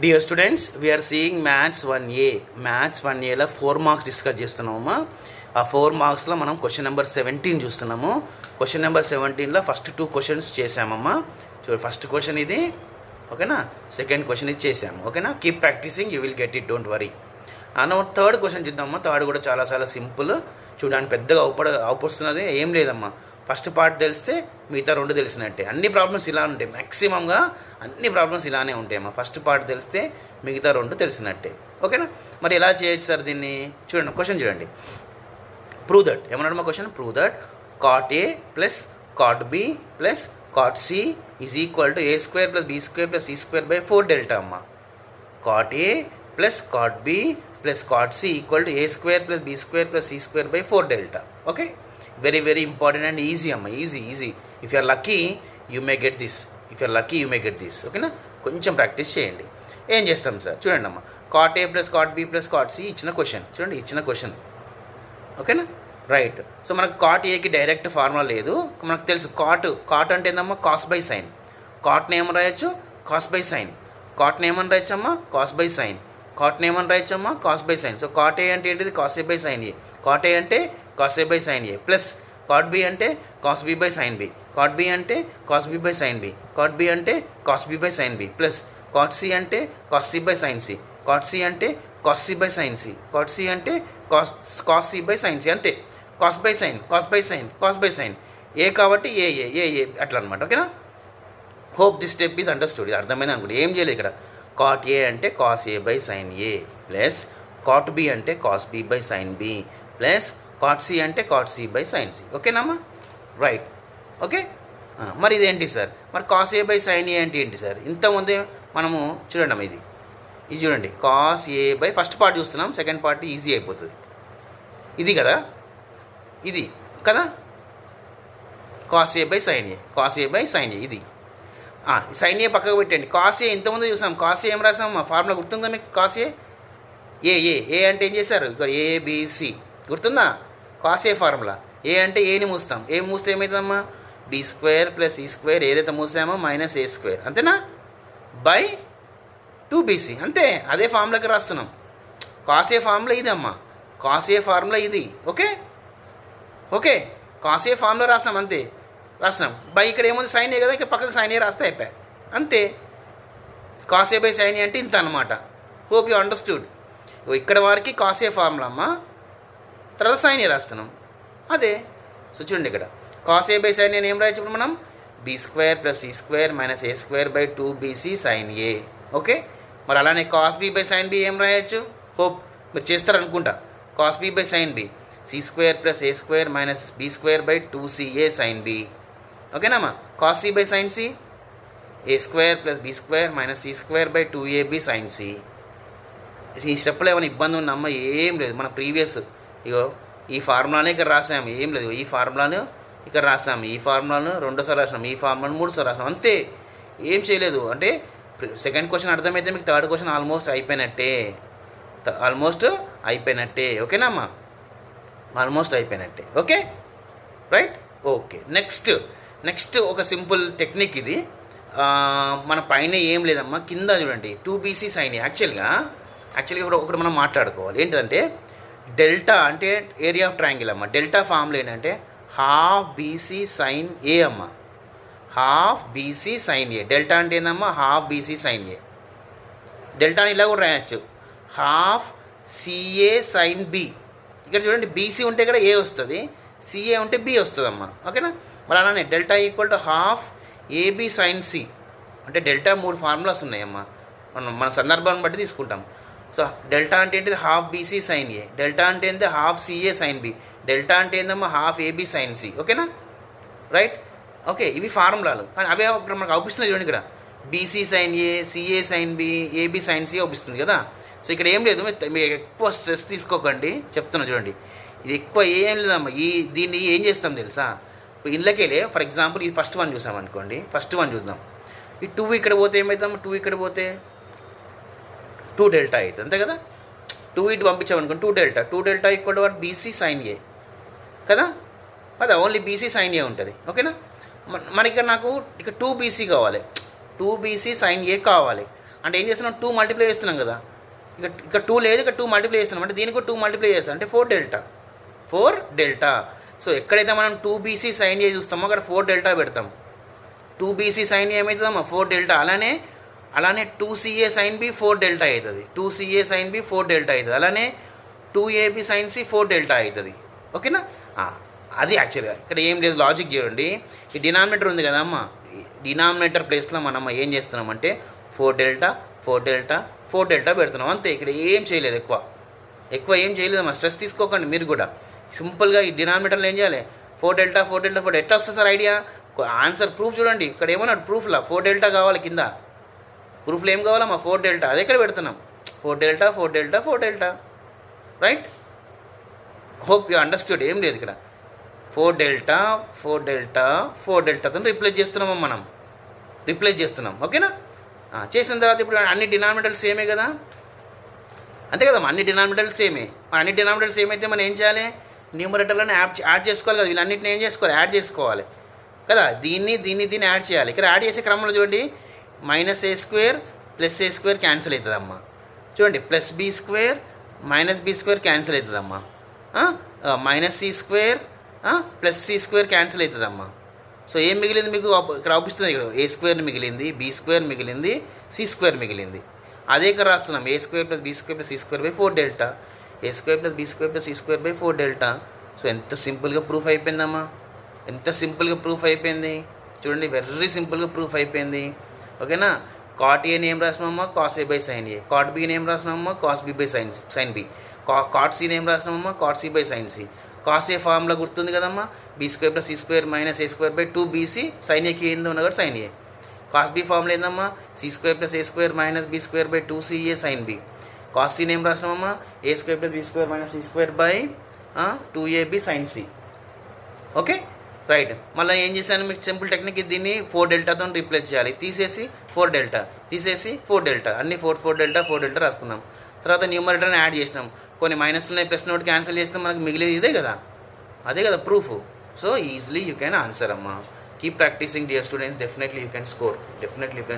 Dear students, we are seeing maths 1A. Maths 1Aలో 4 marks discuss చేస్తున్నాము. ఆ 4 మార్క్స్లో మనం క్వశ్చన్ నెంబర్ 17 చూస్తున్నాము. క్వశ్చన్ నెంబర్ 17లో ఫస్ట్ 2 క్వశ్చన్స్ చేసామమ్మా. చూడండి, ఫస్ట్ క్వశ్చన్ ఇది, ఓకేనా. సెకండ్ క్వశ్చన్ ఇది చేసాము, ఓకేనా. Keep practising, you will get it, don't worry. Third question చూద్దామమ్మా. థర్డ్ కూడా చాలా సింపుల్. చూడడానికి పెద్దగా అవుపొస్తున్నది ఏం లేదమ్మా. ఫస్ట్ పార్ట్ తెలిస్తే మిగతా రెండు తెలిసినట్టే. అన్ని ప్రాబ్లమ్స్ ఇలా ఉంటాయి, మ్యాక్సిమంగా అన్ని ప్రాబ్లమ్స్ ఇలానే ఉంటాయమ్మా. ఫస్ట్ పార్ట్ తెలిస్తే మిగతా రెండు తెలిసినట్టే, ఓకేనా. మరి ఎలా చేయొచ్చు సార్ దీన్ని? చూడండి, క్వశ్చన్ చూడండి. ప్రూవ్ దట్, ఏమన్నాడు మా question? Prove that cot A plus cot B plus cot C is equal to A² plus B² plus C² by 4 delta అమ్మా. cot A plus cot B plus cot C equal to A² plus B² plus C² by 4 delta. Okay, very important and easy అమ్మ. Easy. If you are lucky you may get this. ఓకేనా. కొంచెం practice చేయండి. ఏం చేస్తాం sir? చూడండి అమ్మ. cot A plus cot B plus cot C ఇచ్చిన question. ఓకేనా, రైట్. సో మనకు cot Aకి డైరెక్ట్ ఫార్ములా లేదు, మనకు తెలుసు. కాట్ అంటే ఏందమ్మా? Cos by sine. కాట్ని ఏమని రాయొచ్చు? Cos by sine. కాట్ని ఏమని రాయొచ్చమ్మా? Cos by sine. కాట్ని ఏమని రాయొచ్చమ్మా? Cos by sine. So cot A అంటే ఏంటిది? Cos A by sine A. cot A అంటే cos A by sine A plus cot B అంటే cos B by sine B. cot B అంటే cos B by sine B. cot B అంటే cos B by sine B plus cot C అంటే cos C by sine C. cot C అంటే cos C by sine C. cot C అంటే cos C by sine C. అంతే. Cos by sine A కాబట్టి A అట్లా అనమాట. ఓకేనా. Hope this step is understood. ఇది అర్థమైంది అనుకోండి. ఏం చేయలేదు ఇక్కడ. cot A అంటే cos A by sine A plus cot B అంటే cos B by sine B plus cot C అంటే cot C by sine C. ఓకేనమ్మా, రైట్. ఓకే, మరి ఇదేంటి సార్? మరి కాస్ A బై సైన్ ఏ అంటే ఏంటి సార్? ఇంతకుముందే మనము చూడండి అమ్మ, ఇది చూడండి. Cos A by first part చూస్తున్నాం, సెకండ్ పార్ట్ ఈజీ అయిపోతుంది. ఇది కదా, ఇది కదా. కాస్ A బై సైన్ ఏ ఇది. సైన్ ఏ పక్కకు పెట్టండి. కాస్ A ఇంతకుముందు చూసాం. కాస్ A ఏం రాసాం? ఫార్ములా గుర్తుందా మీకు? కాస్ ఏ అంటే ఏం చేశారు? ఇక్కడ ABC గుర్తుందా? Cos A formula. ఏ అంటే ఏని మూస్తాం. ఏ మూస్తే ఏమవుతుందమ్మా? B² ప్లస్ C² ఏదైతే మూసామో మైనస్ A², అంతేనా, బై 2BC. అంతే, అదే ఫార్ములాకి రాస్తున్నాం. కాస్ A ఫార్ములా ఇది అమ్మా. కాస్ A ఫార్ములా ఇది. ఓకే, కాస్ A ఫార్ములా రాస్తున్నాం. బై ఇక్కడ ఏముంది? సైన్ ఏ కదా, ఇక్కడ పక్కకు సైన్ ఏ రాస్తే అయిపోయాయి. అంతే. కాస్ A బై సైన్ ఏ అంటే ఇంత అనమాట. Hope you understood. ఇక్కడ వారికి కాస్ A ఫార్ములా అమ్మా, తర్వాత సైన్ ఏ రాస్తున్నాం. అదే. సో చూడండి, ఇక్కడ cos A by sine A ఏం రాయొచ్చు ఇప్పుడు మనం? B² plus C² minus A² by 2BC sine A. Okay, మరి అలానే cos B by sine B ఏం రాయొచ్చు? హోప్ మీరు చేస్తారనుకుంటా. Cos B by sine B C² plus A² minus B² by 2CA sine B. ఓకేనామ్మా. Cos C by sine C A² plus B² minus C² by 2AB sine C. ఈ స్టెప్లో ఏమైనా ఇబ్బంది ఉందమ్మా? ఏం లేదు. మన ప్రీవియస్ ఇగో ఈ ఫార్ములానే ఇక్కడ రాసాము, ఏం లేదు. ఈ ఫార్ములాను ఇక్కడ రాసాము, ఈ ఫార్ములాను రెండోసారి రాసినాం, ఈ ఫార్ములాను మూడుసారి రాసినాం, అంతే. ఏం చేయలేదు. అంటే సెకండ్ క్వశ్చన్ అర్థమైతే మీకు థర్డ్ క్వశ్చన్ ఆల్మోస్ట్ అయిపోయినట్టే. ఓకేనా అమ్మా? ఆల్మోస్ట్ అయిపోయినట్టే. Okay, right. ఓకే, నెక్స్ట్ ఒక సింపుల్ టెక్నిక్ ఇది. మన పైన ఏం లేదమ్మా, కింద చూడండి 2BC సైన్ ఏ. యాక్చువల్గా ఒకటి మనం మాట్లాడుకోవాలి. ఏంటంటే డెల్టా అంటే ఏరియా ఆఫ్ ట్రయాంగిల్ అమ్మ. డెల్టా ఫార్ములా ఏంటంటే హాఫ్ BC సైన్ ఏ అమ్మ. Half BC sine A. Delta అంటే ఏందమ్మా? హాఫ్ BC సైన్ ఏ. డెల్టాని ఇలా కూడా రాయచ్చు, హాఫ్ CA సైన్ బి. ఇక్కడ చూడండి, BC ఉంటే ఇక్కడ ఏ వస్తుంది, CA ఉంటే B వస్తుంది అమ్మ. ఓకేనా. మరి అలానే delta equal to half AB sine C. అంటే డెల్టా 3 ఫార్ములాస్ ఉన్నాయమ్మా. మన సందర్భాన్ని బట్టి తీసుకుంటాం. సో డెల్టా అంటే ఏంటిది? Half BC sine A. Delta అంటే ఏంటి? Half CA sine B. Delta అంటే ఏందమ్మా? Half AB sine C. ఓకేనా, రైట్. ఓకే, ఇవి ఫార్ములాలు. కానీ అవే ఇక్కడ మనకు అవుపిస్తుంది చూడండి. ఇక్కడ BC sine A, CA sine B, AB sine C అవుపిస్తుంది కదా. సో ఇక్కడ ఏం లేదు, మీరు ఎక్కువ స్ట్రెస్ తీసుకోకండి, చెప్తున్నా చూడండి. ఇది ఎక్కువ ఏం లేదమ్మా. దీన్ని ఏం చేస్తాం తెలుసా? ఇప్పుడు ఇందులోకెళ్ళే ఫర్ ఎగ్జాంపుల్ ఈ ఫస్ట్ వన్ చూసామనుకోండి. ఫస్ట్ వన్ చూద్దాం. ఈ 2 ఇక్కడ పోతే ఏమవుతాం? 2 ఇక్కడ పోతే 2 డెల్టా అవుతుంది, అంతే కదా. 2 ఇటు పంపించామనుకోండి, 2 delta equal to BC sine A కదా. అదే ఓన్లీ BC సైన్ ఏ ఉంటుంది. ఓకేనా. మనకి నాకు ఇక్కడ 2BC కావాలి, 2BC సైన్ ఏ కావాలి. అంటే ఏం చేస్తున్నాం, 2 మల్టిప్లై చేస్తున్నాం కదా, ఇక 2 లేదు, ఇక 2 మల్టిప్లై చేస్తున్నాం అంటే దీనికి 2 మల్టిప్లై చేస్తాం అంటే 4 డెల్టా, 4 డెల్టా. సో ఎక్కడైతే మనం 2bc సైన్ ఏ చూస్తామో అక్కడ 4 డెల్టా పెడతాం. 2bc సైన్ ఏ ఏమవుతుందమ్మా 4 డెల్టా. అలానే 2ca సైన్ బి 4 డెల్టా అవుతుంది, 2ca సైన్ బి 4 డెల్టా అవుతుంది. అలానే 2ab సైన్ సి 4 డెల్టా అవుతుంది. ఓకేనా, అది యాక్చువల్గా ఇక్కడ ఏం లేదు, లాజిక్ చూడండి. ఈ డినామినేటర్ ఉంది కదా అమ్మ, డినామినేటర్ ప్లేస్లో మనం ఏం చేస్తున్నామంటే 4 డెల్టా 4 డెల్టా 4 డెల్టా పెడుతున్నాం అంతే. ఇక్కడ ఏం చేయలేదు, ఎక్కువ ఏం చేయలేదమ్మా. స్ట్రెస్ తీసుకోకండి మీరు కూడా. సింపుల్గా ఈ డినామినేటర్లో ఏం చేయాలి, 4 డెల్టా 4 డెల్టా 4 ఎట్లా వస్తుంది సార్ ఐడియా? ఆన్సర్ ప్రూఫ్ చూడండి, ఇక్కడ ఏమన్నాడు ప్రూఫ్లో 4 డెల్టా కావాలి, కింద ప్రూఫ్లో ఏం కావాలమ్మా 4 డెల్టా. అది ఎక్కడ పెడుతున్నాం, 4 delta 4 delta 4 delta, right. Hope you understood. ఏం లేదు ఇక్కడ 4 డెల్టా 4 డెల్టా 4 డెల్టాతో రిప్లేస్ చేస్తున్నాం. ఓకేనా, చేసిన తర్వాత ఇప్పుడు అన్ని డినామినేటర్లు సేమే కదా, అంతే కదమ్మా, అన్ని డినామినేటర్లు సేమే. అన్ని డినామినేటర్లు సేమ్ అయితే మనం ఏం చేయాలి, న్యూమరేటర్లను యాడ్ చేసుకోవాలి కదా, వీళ్ళన్నింటిని ఏం చేసుకోవాలి, యాడ్ చేసుకోవాలి కదా. దీన్ని యాడ్ చేయాలి. ఇక్కడ యాడ్ చేసే క్రమంలో చూడండి, -a² + a² క్యాన్సిల్ అవుతుందమ్మా. చూడండి, +b² -b² క్యాన్సిల్ అవుతుందమ్మా. -c² +c² క్యాన్సిల్ అవుతుందమ్మా. సో ఏం మిగిలింది మీకు ఇక్కడ అవుపిస్తుంది, ఇక్కడ a² మిగిలింది, b² మిగిలింది, c² మిగిలింది. అదే ఇక్కడ రాస్తున్నాం, a² + b² + c² 4 delta, a² + b² + c² 4 delta. So ఎంత సింపుల్గా ప్రూఫ్ అయిపోయిందమ్మా, ఎంత సింపుల్గా ప్రూఫ్ అయిపోయింది చూడండి, వెరీ సింపుల్గా ప్రూఫ్ అయిపోయింది. ఓకేనా, cot a ఏం రాసినామమ్మా cos a / sin a, cot b ఏం రాసినామమ్మా cos b / sin b, cot c ఏం రాసినామమ్మా cot c / sin c. cos a formula గుర్తుంది కదమ్మా, b² + c² - a² 2bc, sin a కి ఏందో ఉన్నది sin a. cos b formula ఏందమ్మా, c² + a² - b² 2ca sin b. cos c ఏం రాసినామమ్మా, a² + b² - c² 2ab sin c. Okay, right. మళ్ళీ ఏం చేశాను మీకు సింపుల్ టెక్నిక్, దీన్ని 4 డెల్టాతో రీప్లేస్ చేయాలి. తీసేసి 4 డెల్టా, తీసేసి 4 డెల్టా, అన్ని 4 డెల్టా 4 డెల్టా రాసుకున్నాం. తర్వాత న్యూమరేటర్ని యాడ్ చేసినాం, కొన్ని మైనస్లు ఉన్నాయి, ప్లస్ నోట్ క్యాన్సిల్ చేస్తే మనకు మిగిలేదు ఇదే కదా proof. So easily you can answer అమ్మా. Keep practising dear students, definitely you can score, definitely you can